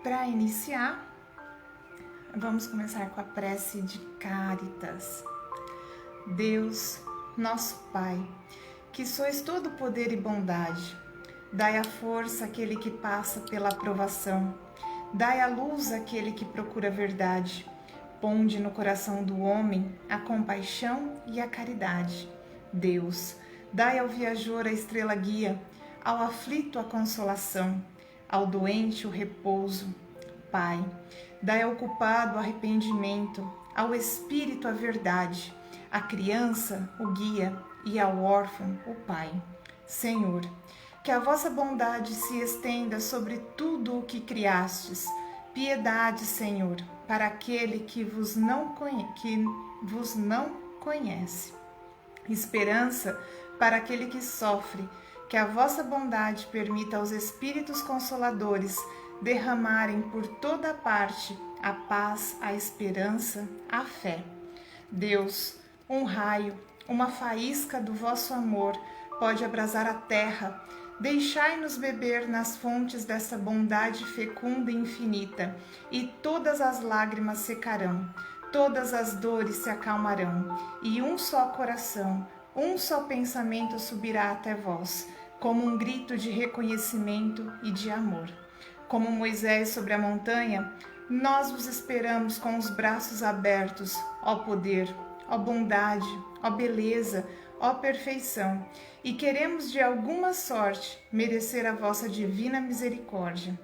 Para iniciar, vamos começar com a prece de Cáritas. Deus, nosso Pai, que sois todo poder e bondade, dai a força àquele que passa pela aprovação, dai a luz àquele que procura a verdade, ponde no coração do homem a compaixão e a caridade. Deus, dai ao viajor a estrela guia, ao aflito a consolação, ao doente o repouso. Pai, dai ao culpado o arrependimento, ao espírito a verdade, à criança o guia e ao órfão o Pai. Senhor, que a vossa bondade se estenda sobre tudo o que criastes. Piedade, Senhor, para aquele que vos não conhece. Esperança para aquele que sofre. Que a vossa bondade permita aos Espíritos Consoladores derramarem por toda parte a paz, a esperança, a fé. Deus, um raio, uma faísca do vosso amor pode abrasar a terra. Deixai-nos beber nas fontes dessa bondade fecunda e infinita, e todas as lágrimas secarão, todas as dores se acalmarão, e um só coração, um só pensamento subirá até vós, como um grito de reconhecimento e de amor. Como Moisés sobre a montanha, nós vos esperamos com os braços abertos, ó poder, ó bondade, ó beleza, ó perfeição, e queremos de alguma sorte merecer a vossa divina misericórdia.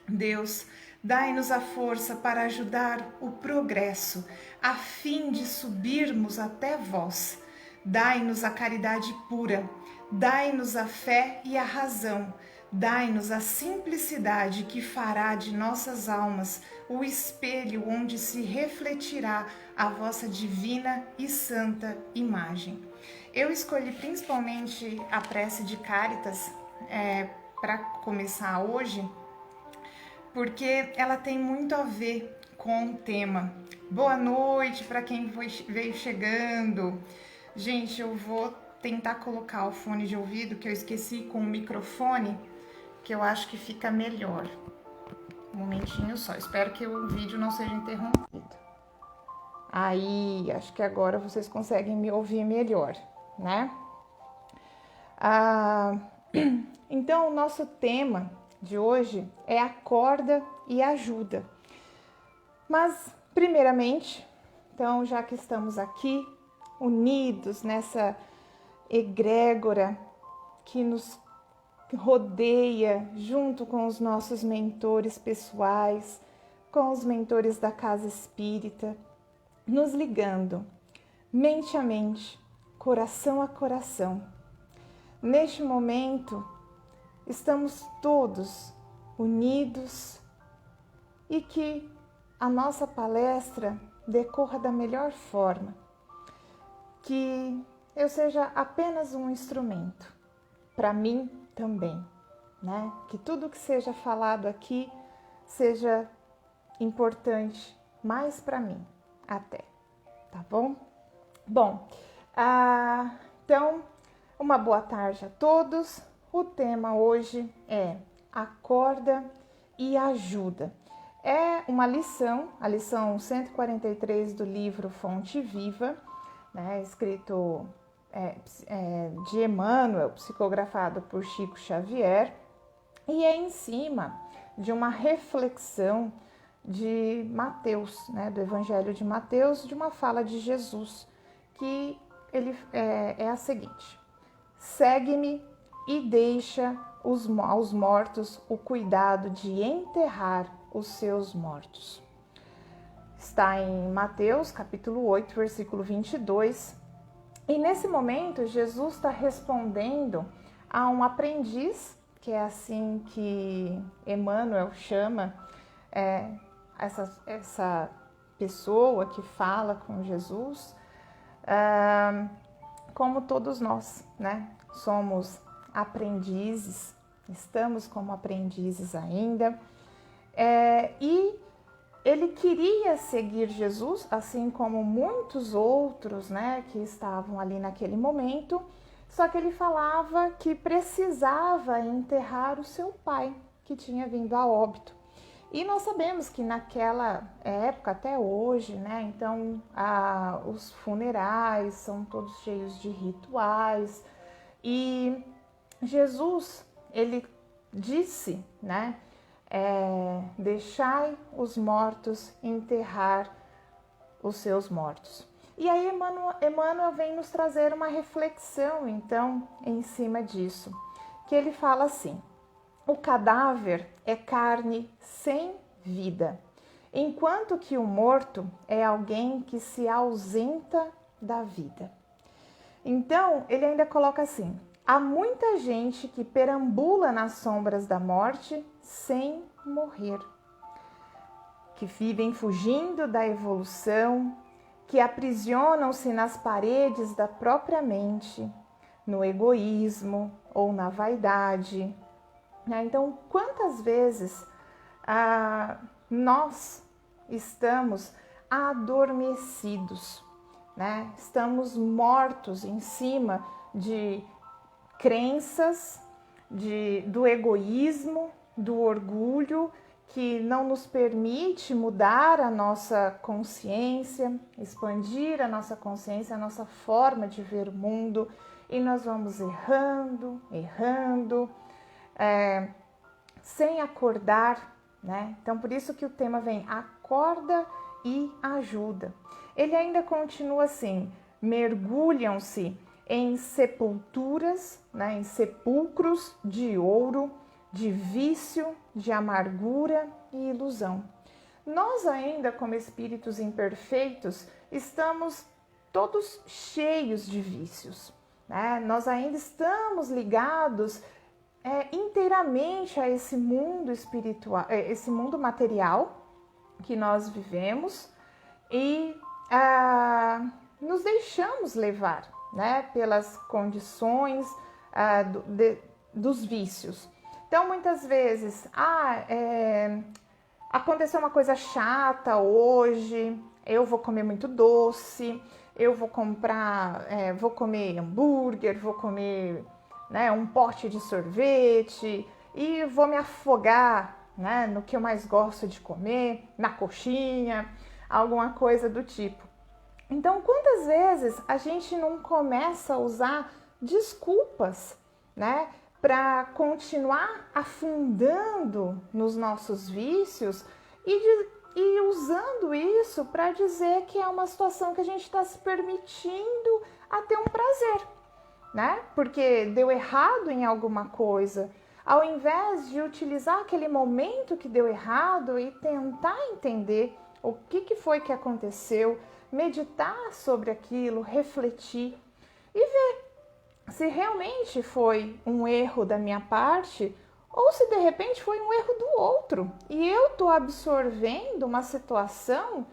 Deus, dai-nos a força para ajudar o progresso, a fim de subirmos até vós. Dai-nos a caridade pura, dai-nos a fé e a razão, dai-nos a simplicidade que fará de nossas almas o espelho onde se refletirá a vossa divina e santa imagem. Eu escolhi principalmente a prece de Cáritas para começar hoje, porque ela tem muito a ver com o tema. Boa noite para quem veio chegando. Gente, eu vou tentar colocar o fone de ouvido, que eu esqueci com o microfone, que eu acho que fica melhor. Um momentinho só, espero que o vídeo não seja interrompido. Aí, acho que agora vocês conseguem me ouvir melhor, né? Então, o nosso tema de hoje é acorda e ajuda. Mas, primeiramente, então, já que estamos aqui, unidos nessa egrégora que nos rodeia, junto com os nossos mentores pessoais, com os mentores da casa espírita, nos ligando mente a mente, coração a coração. Neste momento, estamos todos unidos e que a nossa palestra decorra da melhor forma, que eu seja apenas um instrumento, para mim também, né? Que tudo que seja falado aqui seja importante, mais para mim até, tá bom? Bom, então, uma boa tarde a todos. O tema hoje é acorda e ajuda. É uma lição, a lição 143 do livro Fonte Viva, né, escrito de Emmanuel, psicografado por Chico Xavier, e é em cima de uma reflexão de Mateus, né, do Evangelho de Mateus, de uma fala de Jesus, que ele é a seguinte: segue-me e deixa aos mortos o cuidado de enterrar os seus mortos. Está em Mateus, capítulo 8, versículo 22. E nesse momento, Jesus está respondendo a um aprendiz, que é assim que Emmanuel chama essa pessoa que fala com Jesus, como todos nós, né? Somos aprendizes, estamos como aprendizes ainda, e ele queria seguir Jesus, assim como muitos outros, né, que estavam ali naquele momento, só que ele falava que precisava enterrar o seu pai, que tinha vindo a óbito. E nós sabemos que naquela época, até hoje, né? Então, os funerais são todos cheios de rituais. E Jesus, ele disse, né? Deixai os mortos enterrar os seus mortos. E aí Emmanuel vem nos trazer uma reflexão, então, em cima disso, que ele fala assim: o cadáver é carne sem vida, enquanto que o morto é alguém que se ausenta da vida. Então, ele ainda coloca assim: há muita gente que perambula nas sombras da morte sem morrer, que vivem fugindo da evolução, que aprisionam-se nas paredes da própria mente, no egoísmo ou na vaidade. Então, quantas vezes nós estamos adormecidos, né? Estamos mortos em cima de crenças, do egoísmo, do orgulho, que não nos permite mudar a nossa consciência, expandir a nossa consciência, a nossa forma de ver o mundo, e nós vamos errando, sem acordar, né? Então, por isso que o tema vem acorda e ajuda. Ele ainda continua assim: mergulham-se em sepulturas, né? Em sepulcros de ouro, de vício, de amargura e ilusão. Nós ainda, como espíritos imperfeitos, estamos todos cheios de vícios, né? Nós ainda estamos ligados inteiramente a esse mundo espiritual, esse mundo material que nós vivemos, e nos deixamos levar, né, pelas condições dos vícios. Então, muitas vezes, aconteceu uma coisa chata hoje, eu vou comer muito doce, eu vou vou comer hambúrguer, vou comer, né, um pote de sorvete e vou me afogar, né, no que eu mais gosto de comer, na coxinha, alguma coisa do tipo. Então, quantas vezes a gente não começa a usar desculpas, né, para continuar afundando nos nossos vícios e usando isso para dizer que é uma situação que a gente está se permitindo a ter um prazer, né? Porque deu errado em alguma coisa. Ao invés de utilizar aquele momento que deu errado e tentar entender o que foi que aconteceu, meditar sobre aquilo, refletir e ver se realmente foi um erro da minha parte ou se de repente foi um erro do outro e eu estou absorvendo uma situação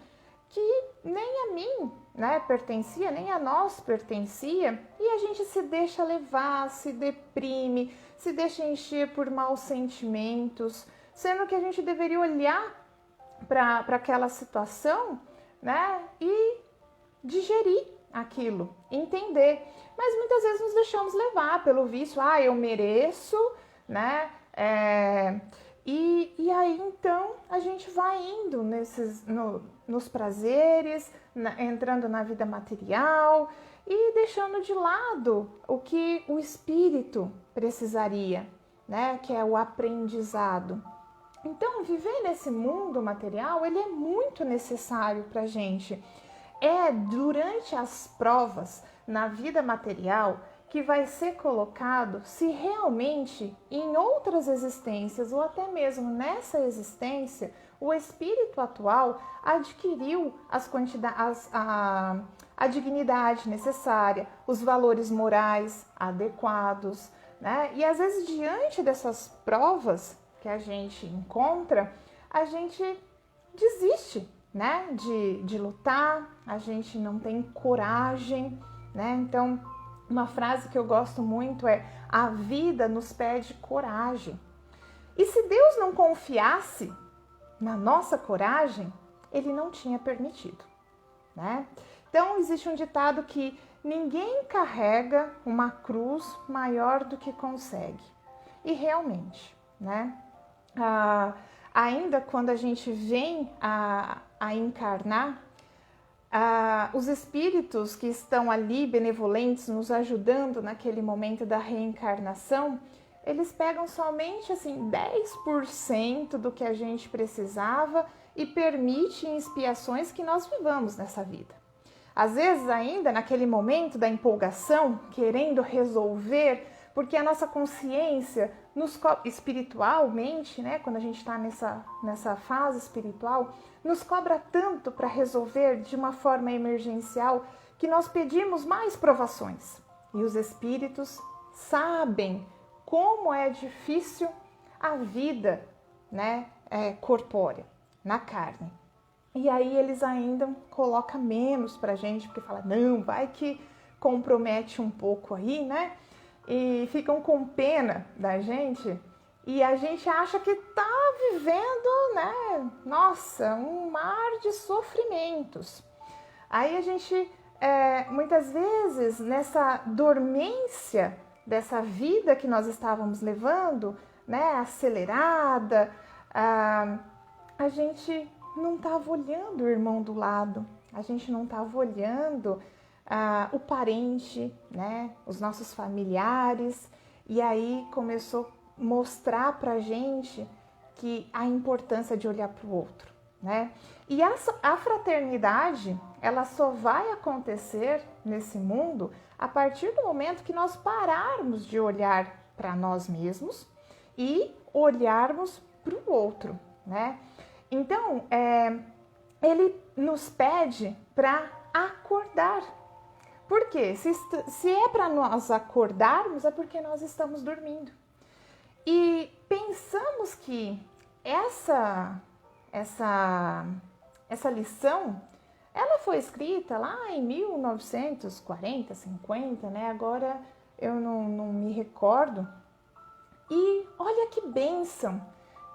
que nem a mim, né, pertencia, nem a nós pertencia, e a gente se deixa levar, se deprime, se deixa encher por maus sentimentos, sendo que a gente deveria olhar para aquela situação, né, e digerir aquilo, entender. Mas muitas vezes nos deixamos levar pelo vício, eu mereço, né? E aí então a gente vai indo nos prazeres, entrando na vida material e deixando de lado o que o espírito precisaria, né? Que é o aprendizado. Então, viver nesse mundo material, ele é muito necessário para a gente. É durante as provas na vida material que vai ser colocado se realmente em outras existências ou até mesmo nessa existência o espírito atual adquiriu a dignidade necessária, os valores morais adequados, né? E às vezes diante dessas provas que a gente encontra, a gente desiste, né, de lutar, a gente não tem coragem, né? Então, uma frase que eu gosto muito é: a vida nos pede coragem. E se Deus não confiasse na nossa coragem, Ele não tinha permitido, né? Então, existe um ditado que ninguém carrega uma cruz maior do que consegue. E realmente, né? ainda quando a gente vem a encarnar, os espíritos que estão ali benevolentes, nos ajudando naquele momento da reencarnação, eles pegam somente assim 10% do que a gente precisava e permitem expiações que nós vivamos nessa vida. Às vezes ainda naquele momento da empolgação, querendo resolver, porque a nossa consciência espiritualmente, né, quando a gente está nessa fase espiritual, nos cobra tanto para resolver de uma forma emergencial que nós pedimos mais provações. E os espíritos sabem como é difícil a vida, né, corpórea, na carne. E aí eles ainda colocam menos pra gente, porque fala, não, vai que compromete um pouco aí, né? E ficam com pena da gente e a gente acha que tá vivendo, né? Nossa, um mar de sofrimentos. Aí a gente, muitas vezes, nessa dormência dessa vida que nós estávamos levando, né? Acelerada, a gente não estava olhando o irmão do lado, a gente não estava olhando o parente, né, os nossos familiares, e aí começou a mostrar pra gente que a importância de olhar para o outro, né? E a fraternidade, ela só vai acontecer nesse mundo a partir do momento que nós pararmos de olhar para nós mesmos e olharmos para o outro, né? Então, ele nos pede para acordar. Por quê? Se é para nós acordarmos, é porque nós estamos dormindo. E pensamos que essa lição, ela foi escrita lá em 1940, 50, né? Agora eu não me recordo. E olha que bênção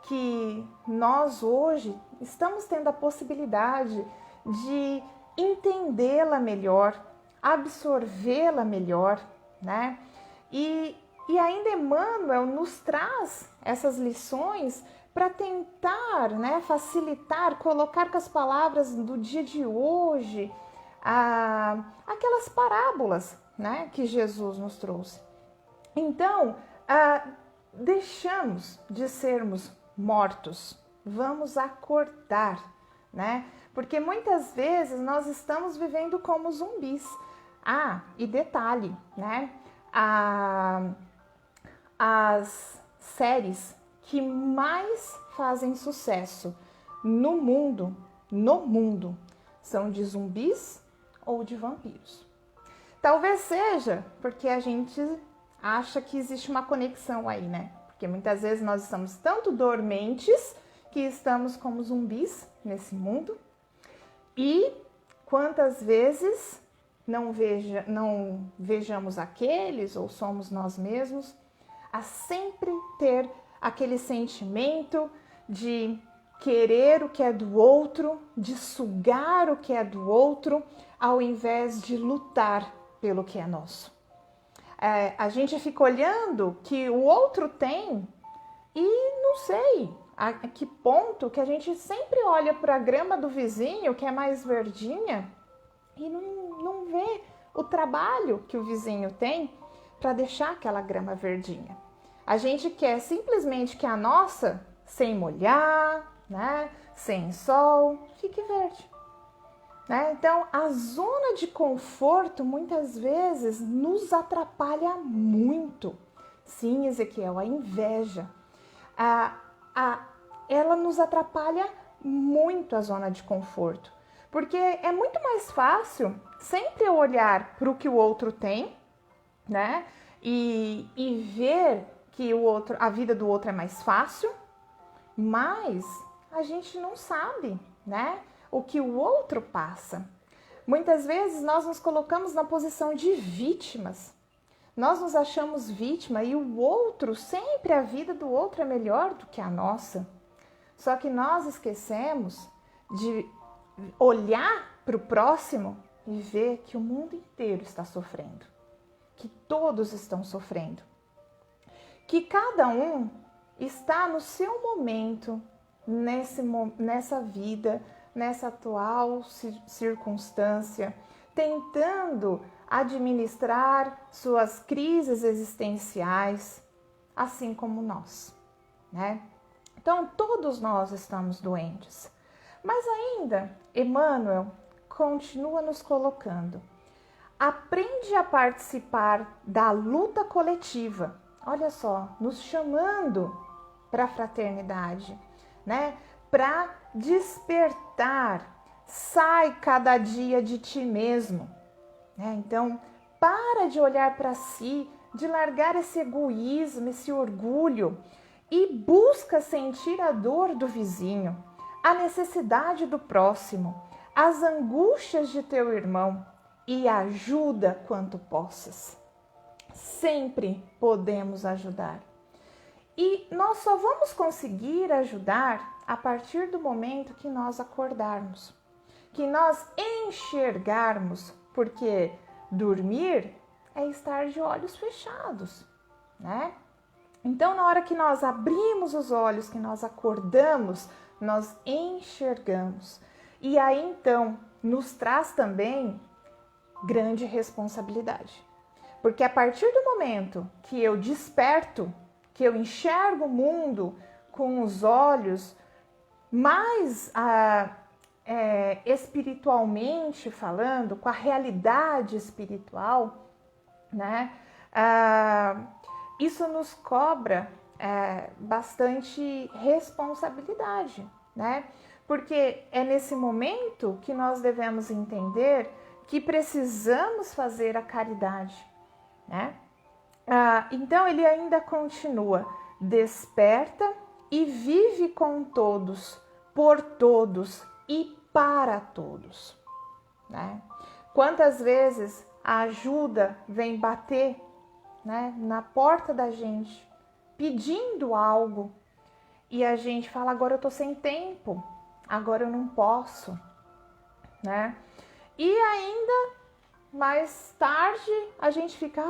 que nós hoje estamos tendo a possibilidade de entendê-la melhor, absorvê-la melhor, né? E ainda Emmanuel nos traz essas lições para tentar, né, facilitar, colocar com as palavras do dia de hoje aquelas parábolas, né, que Jesus nos trouxe. Então, deixamos de sermos mortos, vamos acordar, né? Porque muitas vezes nós estamos vivendo como zumbis. E detalhe, né? As séries que mais fazem sucesso no mundo, são de zumbis ou de vampiros. Talvez seja porque a gente acha que existe uma conexão aí, né? Porque muitas vezes nós estamos tanto dormentes que estamos como zumbis nesse mundo. E quantas vezes não vejamos aqueles ou somos nós mesmos a sempre ter aquele sentimento de querer o que é do outro, de sugar o que é do outro, ao invés de lutar pelo que é nosso. A gente fica olhando que o outro tem e não sei a que ponto que a gente sempre olha para a grama do vizinho, que é mais verdinha, e não vê o trabalho que o vizinho tem para deixar aquela grama verdinha. A gente quer simplesmente que a nossa, sem molhar, né, sem sol, fique verde. Né? Então, a zona de conforto muitas vezes nos atrapalha muito. Sim, Ezequiel, a inveja. Ela nos atrapalha muito a zona de conforto. Porque é muito mais fácil sempre olhar para o que o outro tem, né? E ver que a vida do outro é mais fácil, mas a gente não sabe, né? O que o outro passa. Muitas vezes nós nos colocamos na posição de vítimas. Nós nos achamos vítima e o outro, sempre a vida do outro é melhor do que a nossa. Só que nós esquecemos de olhar para o próximo e ver que o mundo inteiro está sofrendo. Que todos estão sofrendo. Que cada um está no seu momento nessa vida, nessa atual circunstância, tentando administrar suas crises existenciais, assim como nós, né? Então, todos nós estamos doentes. Mas ainda, Emmanuel continua nos colocando. Aprende a participar da luta coletiva. Olha só, nos chamando para a fraternidade, né? Para despertar. Sai cada dia de ti mesmo. Né? Então, para de olhar para si, de largar esse egoísmo, esse orgulho e busca sentir a dor do vizinho, a necessidade do próximo, as angústias de teu irmão e ajuda quanto possas. Sempre podemos ajudar. E nós só vamos conseguir ajudar a partir do momento que nós acordarmos, que nós enxergarmos, porque dormir é estar de olhos fechados, né? Então, na hora que nós abrimos os olhos, que nós acordamos, nós enxergamos. E aí, então, nos traz também grande responsabilidade. Porque a partir do momento que eu desperto, que eu enxergo o mundo com os olhos mais espiritualmente falando, com a realidade espiritual, né? Isso nos cobra bastante responsabilidade, né? Porque é nesse momento que nós devemos entender que precisamos fazer a caridade, né? Então ele ainda continua, desperta e vive com todos, por todos e para todos, né? Quantas vezes a ajuda vem bater, né, na porta da gente, pedindo algo, e a gente fala, agora eu tô sem tempo, agora eu não posso, né? E ainda mais tarde a gente fica,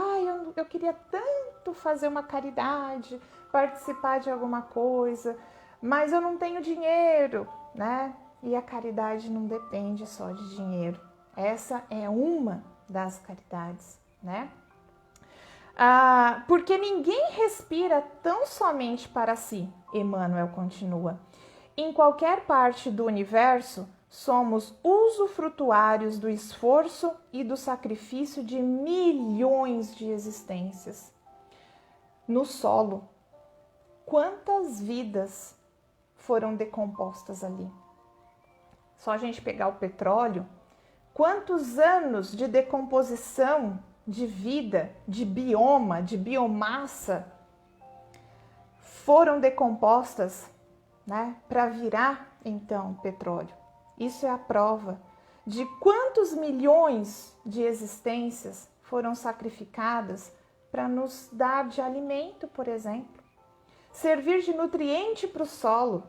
eu queria tanto fazer uma caridade, participar de alguma coisa, mas eu não tenho dinheiro, né? E a caridade não depende só de dinheiro. Essa é uma das caridades, né? Porque ninguém respira tão somente para si, Emmanuel continua. Em qualquer parte do universo, somos usufrutuários do esforço e do sacrifício de milhões de existências. No solo, quantas vidas foram decompostas ali? Só a gente pegar o petróleo, quantos anos de decomposição de vida, de bioma, de biomassa foram decompostas, né, para virar então petróleo. Isso é a prova de quantos milhões de existências foram sacrificadas para nos dar de alimento, por exemplo, servir de nutriente para o solo,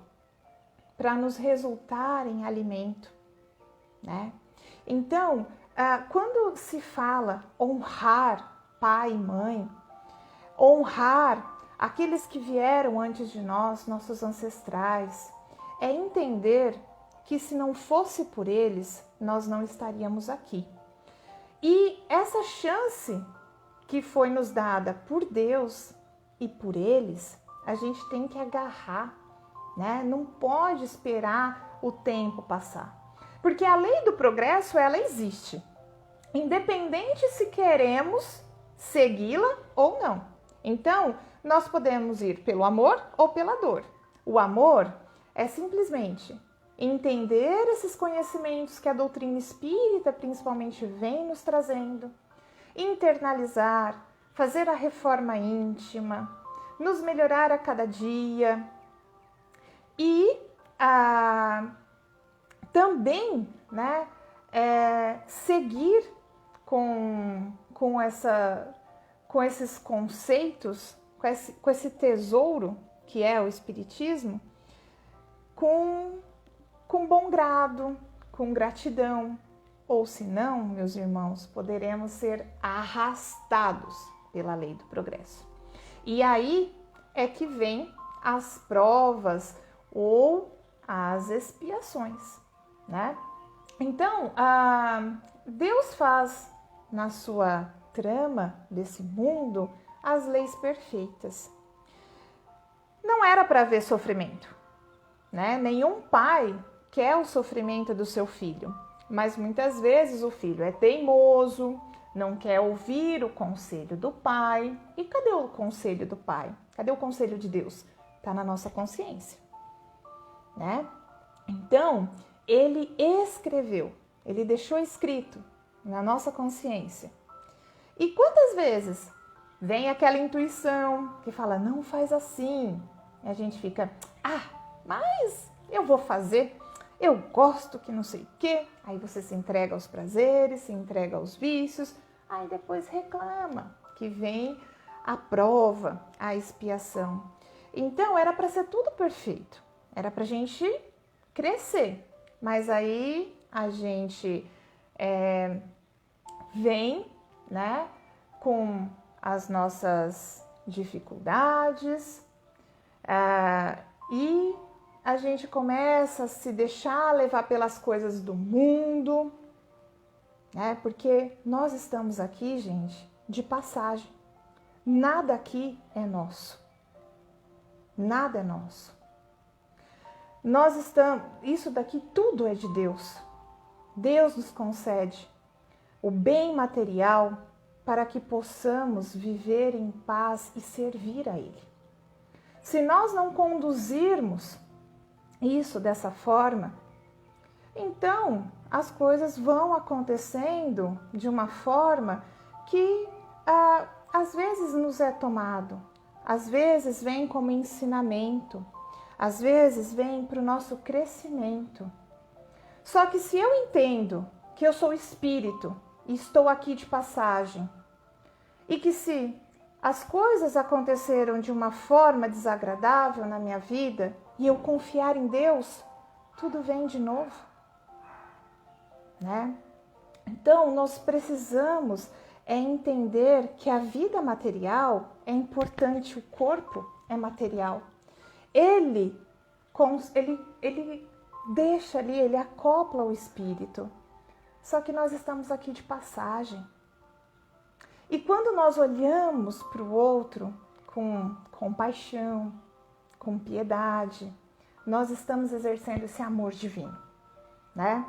para nos resultar em alimento, né? Então, quando se fala honrar pai e mãe, honrar aqueles que vieram antes de nós, nossos ancestrais, é entender que se não fosse por eles, nós não estaríamos aqui. E essa chance que foi nos dada por Deus e por eles, a gente tem que agarrar, né? Não pode esperar o tempo passar. Porque a lei do progresso, ela existe. Independente se queremos segui-la ou não. Então, nós podemos ir pelo amor ou pela dor. O amor é simplesmente entender esses conhecimentos que a doutrina espírita principalmente vem nos trazendo, internalizar, fazer a reforma íntima, nos melhorar a cada dia e também, né, seguir com esses conceitos, com esse tesouro que é o Espiritismo, com bom grado, com gratidão, ou senão, meus irmãos, poderemos ser arrastados pela lei do progresso. E aí é que vem as provas ou as expiações, né? Então, Deus faz na sua trama desse mundo as leis perfeitas. Não era para haver sofrimento, né? Nenhum pai quer o sofrimento do seu filho, mas muitas vezes o filho é teimoso, não quer ouvir o conselho do pai. E cadê o conselho do pai? Cadê o conselho de Deus? Está na nossa consciência, né? Então, ele escreveu, ele deixou escrito na nossa consciência. E quantas vezes vem aquela intuição que fala, não faz assim. E a gente fica, mas eu vou fazer, eu gosto que não sei o quê. Aí você se entrega aos prazeres, se entrega aos vícios, aí depois reclama que vem a prova, a expiação. Então era para ser tudo perfeito, era para a gente crescer, mas aí a gente vem, né, com as nossas dificuldades e a gente começa a se deixar levar pelas coisas do mundo, né? Porque nós estamos aqui, gente, de passagem. Nada aqui é nosso. Nada é nosso. Nós estamos, isso daqui tudo é de Deus. Deus nos concede o bem material para que possamos viver em paz e servir a Ele. Se nós não conduzirmos isso dessa forma, então as coisas vão acontecendo de uma forma que às vezes nos é tomado, às vezes vem como ensinamento, às vezes vem para o nosso crescimento. Só que se eu entendo que eu sou espírito e estou aqui de passagem, e que se as coisas aconteceram de uma forma desagradável na minha vida e eu confiar em Deus, tudo vem de novo, né? Então, nós precisamos entender que a vida material é importante, o corpo é material. Ele deixa ali, ele acopla o espírito. Só que nós estamos aqui de passagem. E quando nós olhamos para o outro com compaixão, com piedade, nós estamos exercendo esse amor divino, né?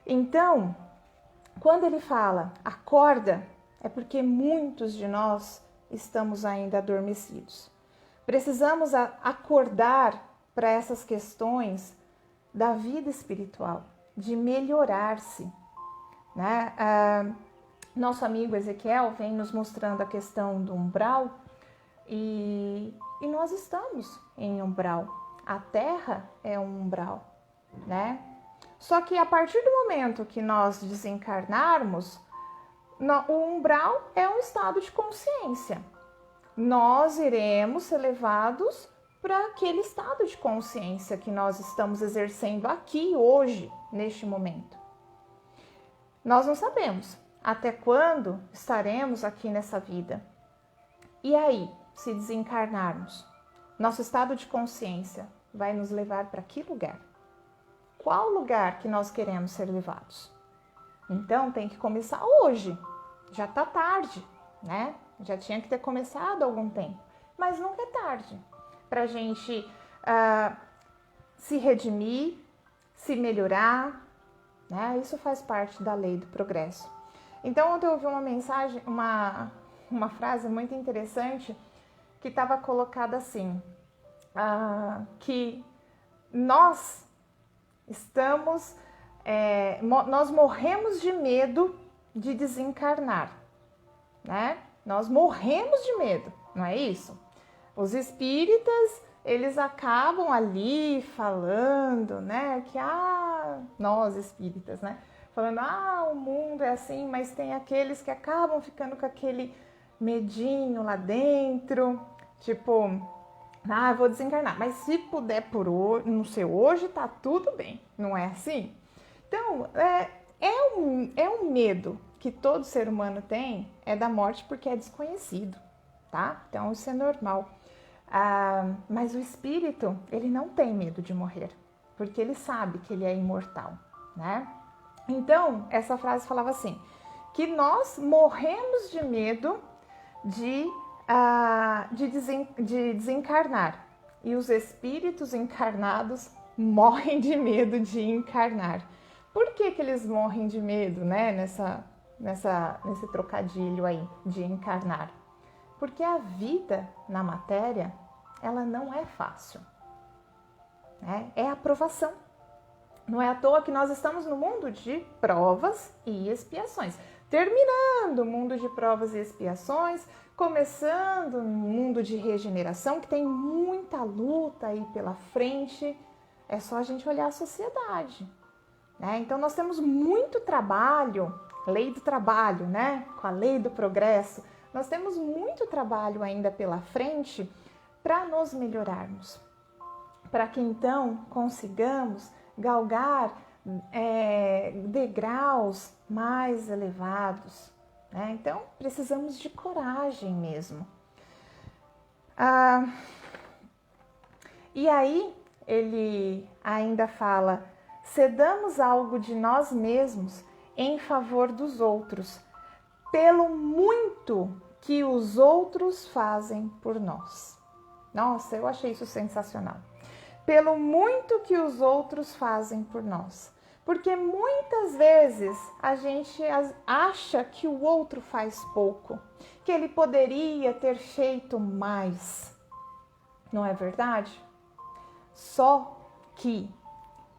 Então, quando ele fala acorda, é porque muitos de nós estamos ainda adormecidos. Precisamos acordar para essas questões da vida espiritual, de melhorar-se, né? Nosso amigo Ezequiel vem nos mostrando a questão do umbral e nós estamos em umbral. A Terra é um umbral, né? Só que a partir do momento que nós desencarnarmos, o umbral é um estado de consciência. Nós iremos ser levados para aquele estado de consciência que nós estamos exercendo aqui hoje, neste momento. Nós não sabemos até quando estaremos aqui nessa vida. E aí, se desencarnarmos, nosso estado de consciência vai nos levar para que lugar? Qual lugar que nós queremos ser levados? Então, tem que começar hoje. Já está tarde, né? Já tinha que ter começado há algum tempo. Mas nunca é tarde para a gente se redimir, se melhorar, né? Isso faz parte da lei do progresso. Então, ontem eu ouvi uma mensagem, uma frase muito interessante que estava colocada assim, que nós nós morremos de medo de desencarnar, né? Nós morremos de medo, não é isso? Os espíritas, eles acabam ali falando, né? Que, nós espíritas, né? Falando, o mundo é assim, mas tem aqueles que acabam ficando com aquele medinho lá dentro, tipo, eu vou desencarnar, mas se puder por hoje, não sei, hoje tá tudo bem, não é assim? Então, é um medo que todo ser humano tem, é da morte porque é desconhecido, tá? Então, isso é normal. Mas o espírito, ele não tem medo de morrer, porque ele sabe que ele é imortal, né? Então, essa frase falava assim, que nós morremos de medo de desencarnar, e os espíritos encarnados morrem de medo de encarnar. Por que que eles morrem de medo, né, nesse trocadilho aí de encarnar? Porque a vida na matéria, ela não é fácil, né? É a provação. Não é à toa que nós estamos no mundo de provas e expiações. Terminando o mundo de provas e expiações, começando um mundo de regeneração, que tem muita luta aí pela frente. É só a gente olhar a sociedade, né? Então nós temos muito trabalho, lei do trabalho, né? Com a lei do progresso. Nós temos muito trabalho ainda pela frente para nos melhorarmos, para que então consigamos galgar degraus mais elevados, né? Então precisamos de coragem mesmo. E aí ele ainda fala: cedamos algo de nós mesmos em favor dos outros, pelo muito que os outros fazem por nós. Nossa, eu achei isso sensacional. Pelo muito que os outros fazem por nós. Porque muitas vezes a gente acha que o outro faz pouco, que ele poderia ter feito mais. Não é verdade? Só que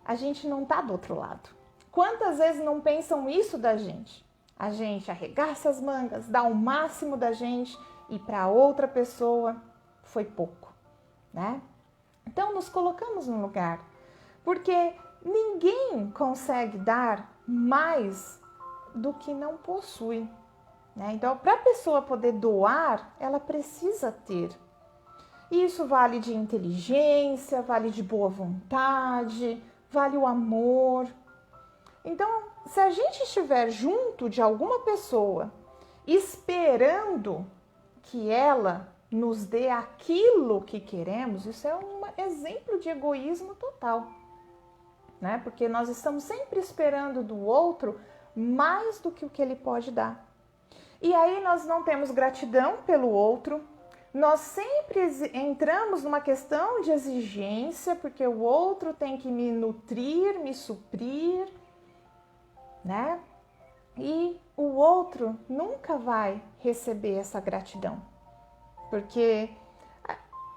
a gente não está do outro lado. Quantas vezes não pensam isso da gente? A gente arregaça as mangas, dá o máximo da gente e para outra pessoa foi pouco, né? Então nos colocamos no lugar, porque ninguém consegue dar mais do que não possui, né? Então, para a pessoa poder doar, ela precisa ter. E isso vale de inteligência, vale de boa vontade, vale o amor. Então, se a gente estiver junto de alguma pessoa, esperando que ela nos dê aquilo que queremos, isso é um exemplo de egoísmo total, né? Porque nós estamos sempre esperando do outro mais do que o que ele pode dar. E aí nós não temos gratidão pelo outro, nós sempre entramos numa questão de exigência, porque o outro tem que me nutrir, me suprir, né? E o outro nunca vai receber essa gratidão, porque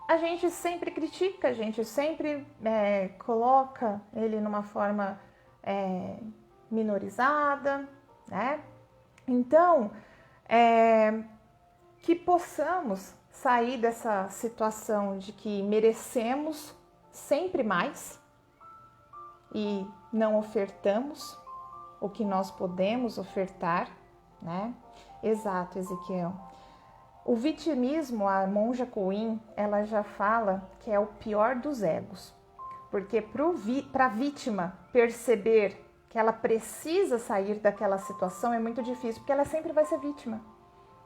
a gente sempre critica, a gente sempre coloca ele numa forma minorizada, né? Então, que possamos sair dessa situação de que merecemos sempre mais e não ofertamos o que nós podemos ofertar, né? Exato, Ezequiel. O vitimismo, a monja Coen, ela já fala que é o pior dos egos, porque para a vítima perceber que ela precisa sair daquela situação é muito difícil, porque ela sempre vai ser vítima,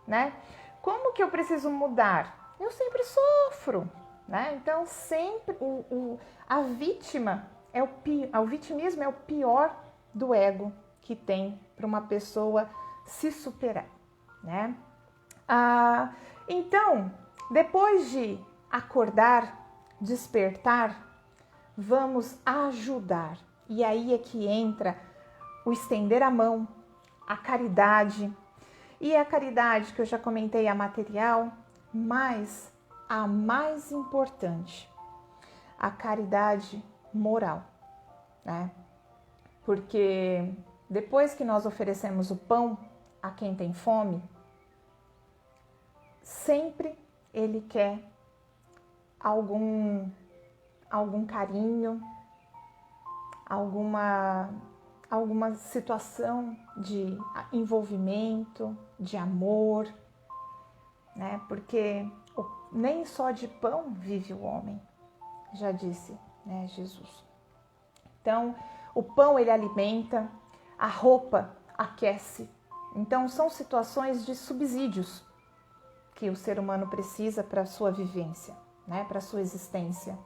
né? Como que eu preciso mudar? Eu sempre sofro, né? Então sempre a vítima o vitimismo é o pior do ego que tem para uma pessoa se superar, né? Então, depois de acordar, despertar, vamos ajudar. E aí é que entra o estender a mão, a caridade. E a caridade que eu já comentei, a material, mas a mais importante, a caridade moral, né? Porque depois que nós oferecemos o pão a quem tem fome, sempre ele quer algum carinho, alguma situação de envolvimento, de amor, né? Porque nem só de pão vive o homem, já disse, né, Jesus. Então, o pão ele alimenta, a roupa aquece. Então, são situações de subsídios que o ser humano precisa para a sua vivência, né, para a sua existência.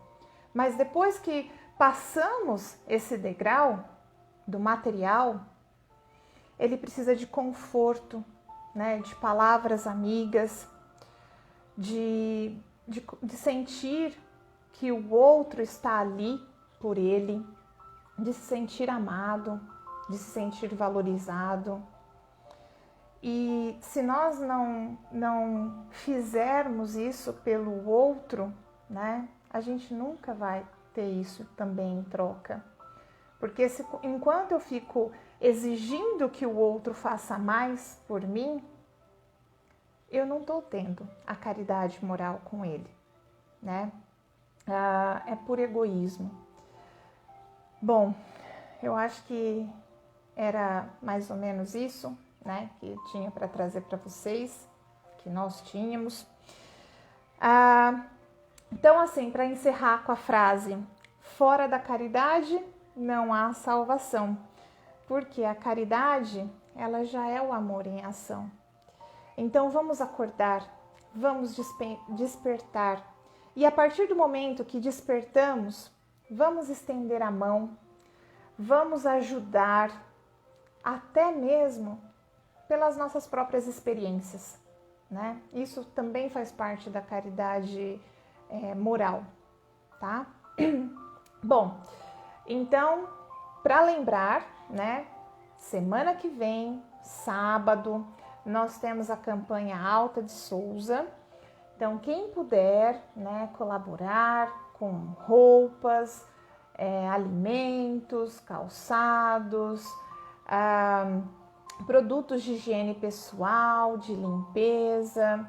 Mas depois que passamos esse degrau do material, ele precisa de conforto, né, de palavras amigas, de sentir que o outro está ali por ele, de se sentir amado, de se sentir valorizado. E se nós não fizermos isso pelo outro, né, a gente nunca vai ter isso também em troca. Porque enquanto eu fico exigindo que o outro faça mais por mim, eu não estou tendo a caridade moral com ele, né? É por egoísmo. Bom, eu acho que era mais ou menos isso, né, que eu tinha para trazer para vocês, que nós tínhamos. Então, assim, para encerrar com a frase: fora da caridade não há salvação, porque a caridade, ela já é o amor em ação. Então, vamos acordar, vamos despertar, e a partir do momento que despertamos, vamos estender a mão, vamos ajudar, até mesmo pelas nossas próprias experiências, né? Isso também faz parte da caridade moral, tá? Bom, então, para lembrar, né? Semana que vem, sábado, nós temos a campanha Alta de Souza. Então, quem puder, né, colaborar com roupas, alimentos, calçados, produtos de higiene pessoal, de limpeza.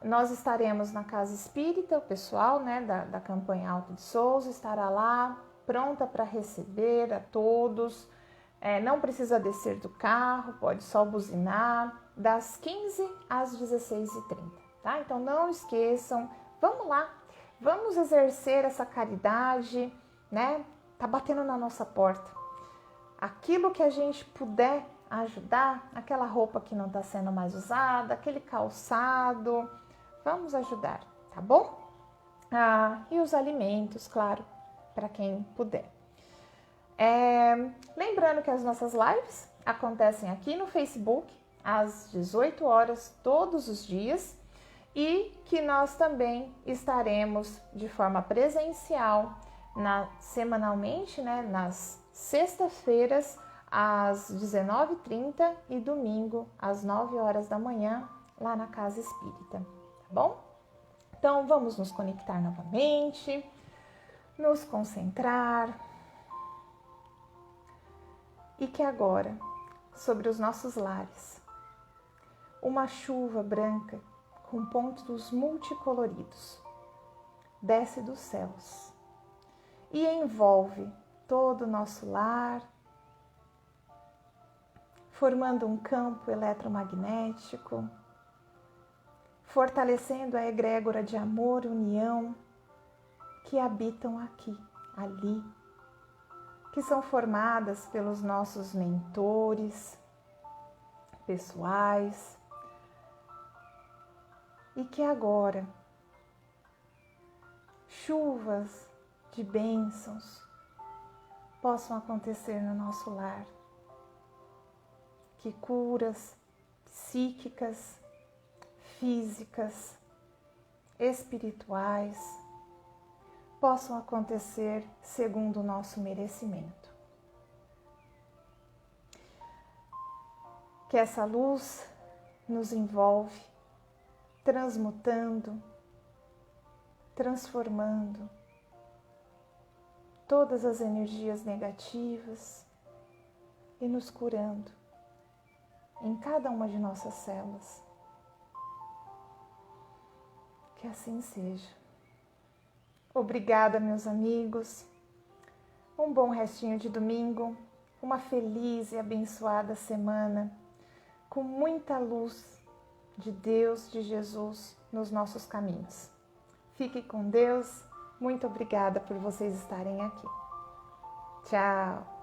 Nós estaremos na Casa Espírita, o pessoal, né, da campanha Alta de Souza estará lá, pronta para receber a todos. Não precisa descer do carro, pode só buzinar, das 15 às 16h30, tá? Então não esqueçam, vamos lá, vamos exercer essa caridade, né? Tá batendo na nossa porta. Aquilo que a gente puder ajudar, aquela roupa que não está sendo mais usada, aquele calçado, vamos ajudar, tá bom? E os alimentos, claro, para quem puder. Lembrando que as nossas lives acontecem aqui no Facebook às 18 horas todos os dias e que nós também estaremos de forma presencial semanalmente, né, nas sextas-feiras às 19h30 e domingo às 9 horas da manhã lá na Casa Espírita, tá bom? Então vamos nos conectar novamente, nos concentrar. E que agora, sobre os nossos lares, uma chuva branca com pontos multicoloridos desce dos céus e envolve todo o nosso lar, formando um campo eletromagnético, fortalecendo a egrégora de amor e união que habitam aqui, ali, que são formadas pelos nossos mentores pessoais e que agora chuvas de bênçãos possam acontecer no nosso lar, que curas psíquicas, físicas, espirituais possam acontecer segundo o nosso merecimento. Que essa luz nos envolve, transmutando, transformando todas as energias negativas e nos curando em cada uma de nossas células. Que assim seja. Obrigada, meus amigos. Um bom restinho de domingo, uma feliz e abençoada semana, com muita luz de Deus, de Jesus, nos nossos caminhos. Fique com Deus. Muito obrigada por vocês estarem aqui. Tchau!